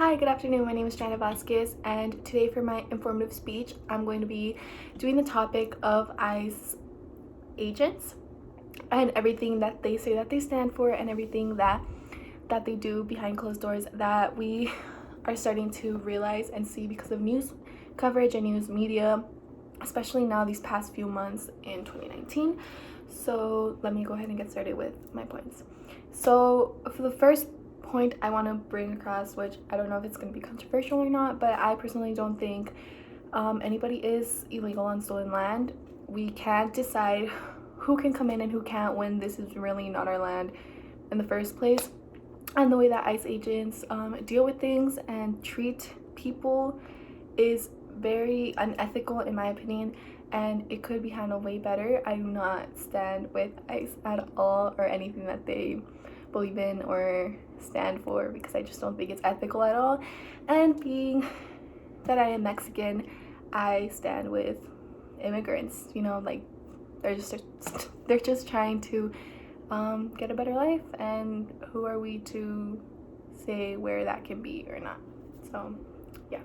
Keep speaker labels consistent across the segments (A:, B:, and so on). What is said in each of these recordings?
A: Hi, good afternoon. My name is Jana Vasquez, and today for my informative speech, I'm going to be doing the topic of ICE agents and everything that they say that they stand for and everything that they do behind closed doors that we are starting to realize and see because of news coverage and news media, especially now these past few months in 2019. So let me go ahead and get started with my points. So for the first point I want to bring across, which I don't know if it's going to be controversial or not, but I personally don't think anybody is illegal on stolen land. We can't decide who can come in and who can't when this is really not our land in the first place. And the way that ICE agents deal with things and treat people is very unethical in my opinion, and it could be handled way better. I do not stand with ICE at all or anything that they believe in or stand for, because I just don't think it's ethical at all. And being that I am Mexican, I stand with immigrants. Like they're just trying to get a better life, and who are we to say where that can be or not? So yeah.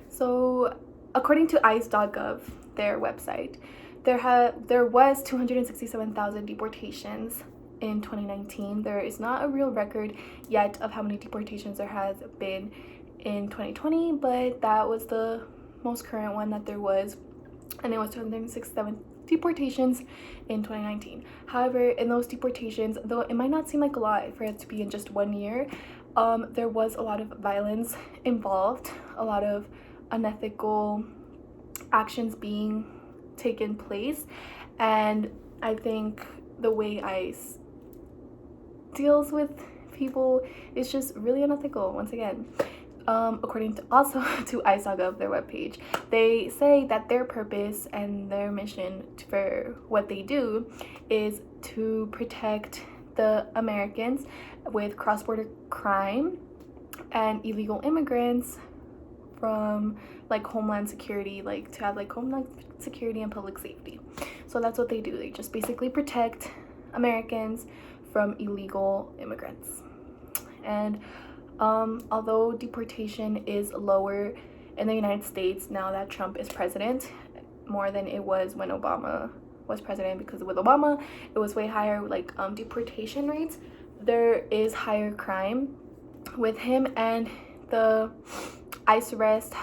A: So according to ICE.gov, their website, there was 267,000 deportations in 2019. There is not a real record yet of how many deportations there has been in 2020, but that was the most current one that there was, and it was 267 deportations in 2019. However, in those deportations, though it might not seem like a lot for it to be in just 1 year, there was a lot of violence involved, a lot of unethical actions being taken place, and I think the way ICE deals with people is just really unethical once again. According to ICE.gov, their webpage, they say that their purpose and their mission for what they do is to protect the Americans with cross-border crime and illegal immigrants from like homeland security, like to have like homeland security and public safety. So that's what they do. They just basically protect Americans from illegal immigrants. And although deportation is lower in the United States now that Trump is president, more than it was when Obama was president, because with Obama it was way higher, like deportation rates. There is higher crime with him, and the ICE arrests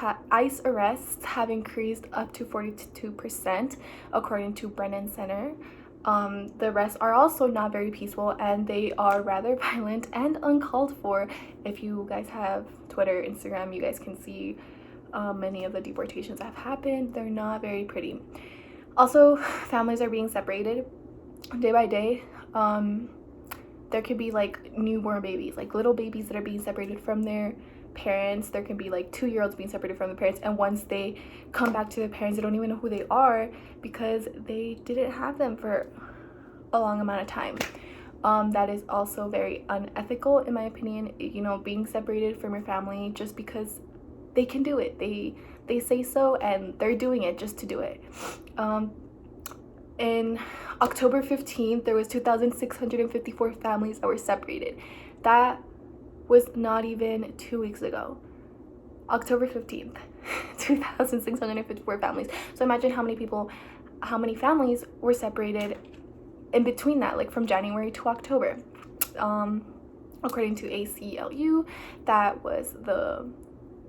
A: have increased up to 42%, according to Brennan Center. The arrests are also not very peaceful, and they are rather violent and uncalled for. If you guys have Twitter, Instagram, you guys can see many of the deportations that have happened. They're not very pretty. Also, families are being separated day by day. There could be like newborn babies, like little babies that are being separated from their parents. There can be like 2-year-olds being separated from their parents, and once they come back to their parents, they don't even know who they are because they didn't have them for a long amount of time. That is also very unethical in my opinion, being separated from your family just because they can do it. They say so, and they're doing it just to do it. In October 15th, there was 2,654 families that were separated. That was not even 2 weeks ago. October 15th, 2,654 families. So imagine how many families were separated in between that, like from January to October. According to ACLU, that was the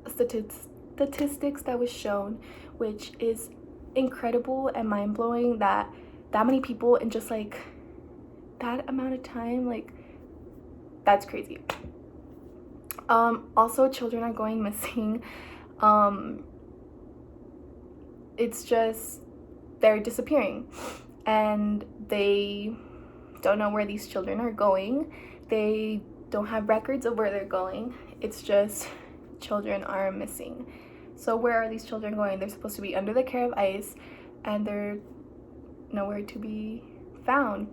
A: statistics that was shown, which is incredible and mind-blowing that many people in just like that amount of time, like that's crazy. Also, children are going missing. It's just they're disappearing, and they don't know where these children are going. They don't have records of where they're going. It's just children are missing. So where are these children going? They're supposed to be under the care of ICE, and they're nowhere to be found.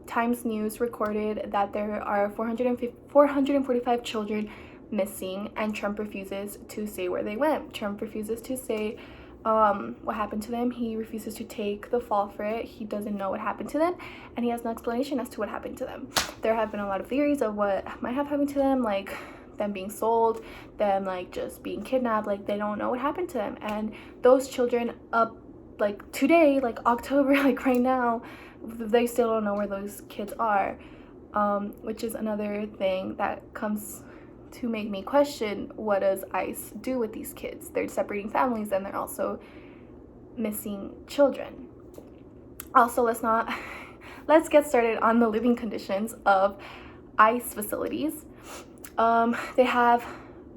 A: Times News recorded that there are 445 children missing, and Trump refuses to say where they went. Trump refuses to say what happened to them. He refuses to take the fall for it. He doesn't know what happened to them, and he has no explanation as to what happened to them. There have been a lot of theories of what might have happened to them, like them being sold, them like just being kidnapped. Like they don't know what happened to them, and those children up like today, like October, like right now, they still don't know where those kids are, which is another thing that comes to make me question, what does ICE do with these kids? They're separating families, and they're also missing children. Also, let's get started on the living conditions of ICE facilities. They have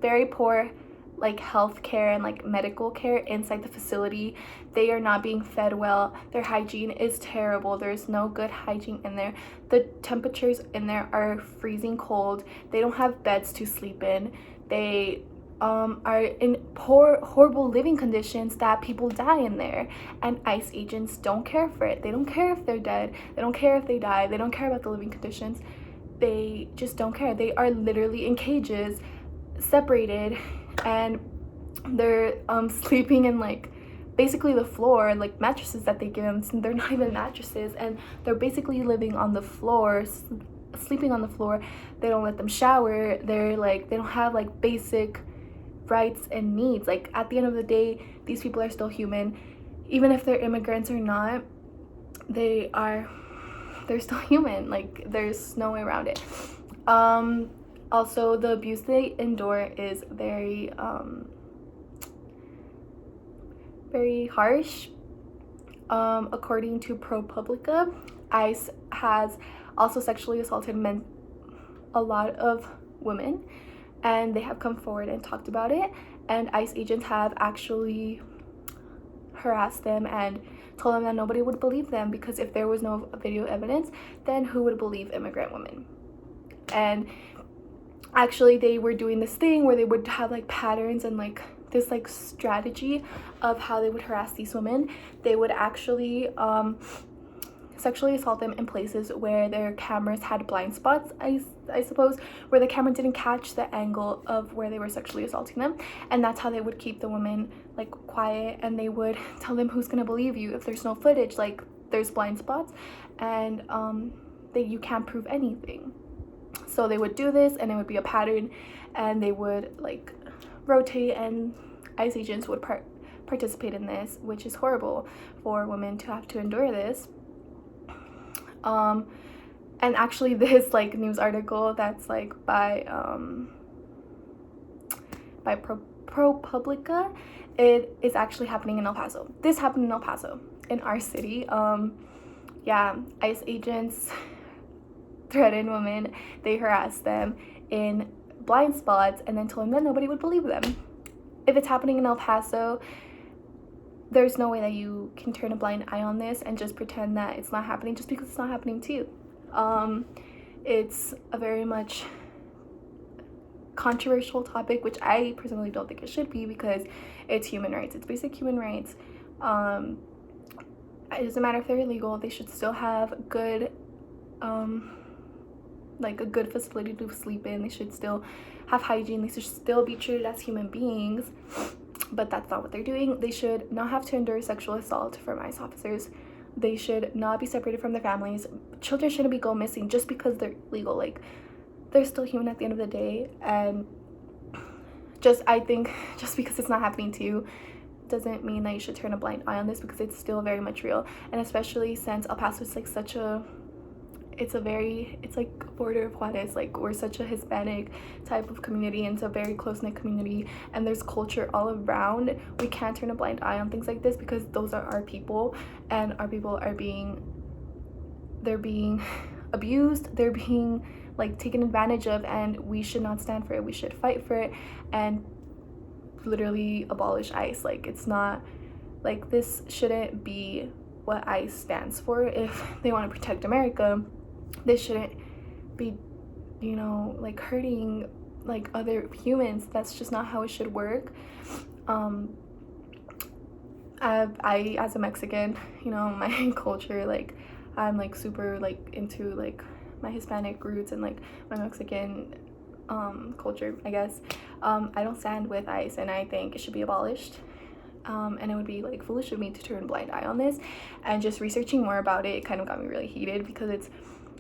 A: very poor like health care and like medical care inside the facility. They are not being fed well. Their hygiene is terrible. There's no good hygiene in there. The temperatures in there are freezing cold. They don't have beds to sleep in. They are in poor, horrible living conditions that people die in there, and ICE agents don't care for it. They don't care if they're dead. They don't care if they die. They don't care about the living conditions. They just don't care. They are literally in cages, separated, and they're sleeping in like basically the floor, like mattresses that they give them. They're not even mattresses, and they're basically living on the floor, sleeping on the floor. They don't let them shower. They're like, they don't have like basic rights and needs. Like at the end of the day, these people are still human, even if they're immigrants or not. They're still human. Like there's no way around it. Also, the abuse they endure is very harsh. According to ProPublica, ICE has also sexually assaulted a lot of women, and they have come forward and talked about it, and ICE agents have actually harassed them and told them that nobody would believe them, because if there was no video evidence, then who would believe immigrant women? And actually they were doing this thing where they would have like patterns and like this like strategy of how they would harass these women. They would actually sexually assault them in places where their cameras had blind spots, I suppose, where the camera didn't catch the angle of where they were sexually assaulting them, and that's how they would keep the women like quiet. And they would tell them, who's gonna believe you if there's no footage? Like there's blind spots, and you can't prove anything. So they would do this, and it would be a pattern, and they would like rotate, and ICE agents would participate in this, which is horrible for women to have to endure this. And actually this like news article that's like by ProPublica, it is actually happening in El Paso. This happened in El Paso, in our city. Yeah, ICE agents threaten women. They harass them in blind spots, and then told them that nobody would believe them. If it's happening in El Paso, there's no way that you can turn a blind eye on this and just pretend that it's not happening just because it's not happening to you. It's a very much controversial topic, which I personally don't think it should be, because it's human rights. It's basic human rights. It doesn't matter if they're illegal. They should still have good like a good facility to sleep in. They should still have hygiene. They should still be treated as human beings. But that's not what they're doing. They should not have to endure sexual assault from ICE officers. They should not be separated from their families. Children shouldn't go missing just because they're legal. Like they're still human at the end of the day. And I think just because it's not happening to you doesn't mean that you should turn a blind eye on this, because it's still very much real. And especially since El Paso is like it's like border of Juarez. Like we're such a Hispanic type of community, and it's a very close-knit community, and there's culture all around. We can't turn a blind eye on things like this, because those are our people, and our people are being abused. They're being like taken advantage of, and we should not stand for it. We should fight for it and literally abolish ICE. Like it's not like, this shouldn't be what ICE stands for. If they want to protect America, they shouldn't be, you know, like hurting like other humans. That's just not how it should work. I as a Mexican, you know, my culture, like I'm like super like into like my Hispanic roots and like my Mexican culture, I guess. I don't stand with ICE, and I think it should be abolished. and it would be like foolish of me to turn a blind eye on this. And just researching more about it kind of got me really heated, because it's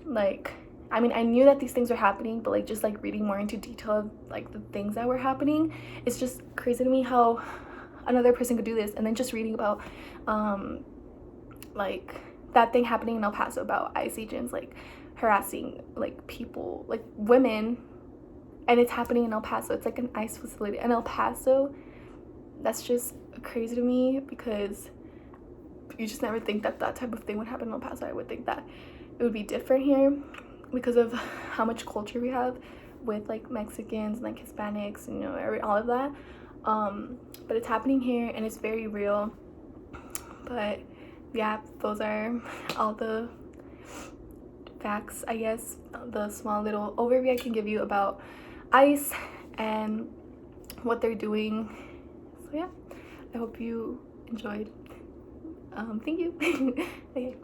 A: like, I mean, I knew that these things were happening, but like just like reading more into detail of like the things that were happening, it's just crazy to me how another person could do this. And then just reading about like that thing happening in El Paso about ICE agents like harassing like people, like women, and it's happening in El Paso. It's like an ICE facility in El Paso. That's just crazy to me, because you just never think that that type of thing would happen in El Paso. I would think that it would be different here because of how much culture we have with like Mexicans and like Hispanics and, you know, all of that. But it's happening here and it's very real. But yeah, those are all the facts, I guess, the small little overview I can give you about ICE and what they're doing. So yeah, I hope you enjoyed. Thank you. Okay.